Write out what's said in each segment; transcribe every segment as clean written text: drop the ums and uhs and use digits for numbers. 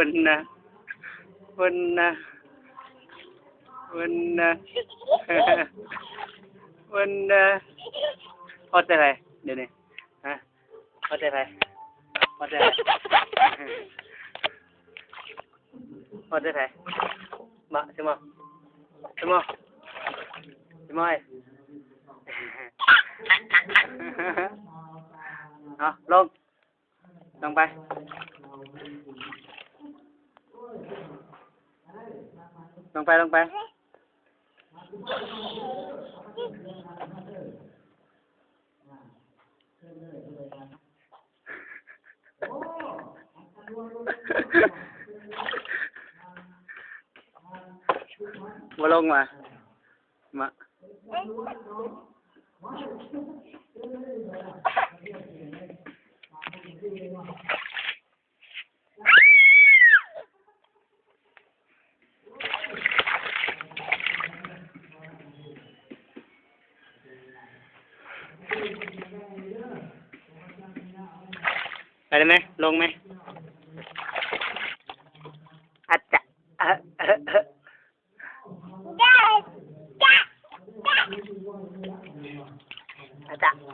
วันนะวันนะวันนะวันนะพอใจไรเดี๋ยวนี้ฮะพอใจไรพอใจไรพอใจไรมาใช่ไหมใช่ไหมใช่ไหมเอาลงไปลงไปมาลงมาไปได้ไหมลงไหมอาจจะ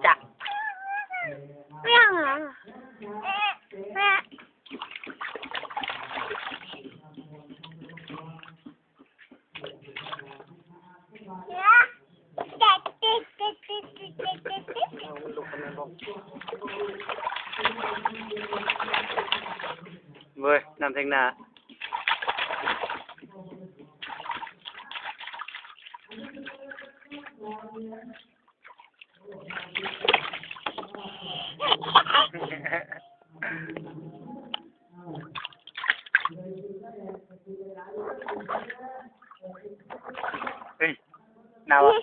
จะไม่เอาเหรอแม่เว้ยน้ำแทงหน้าเฮ้ยหนาวะ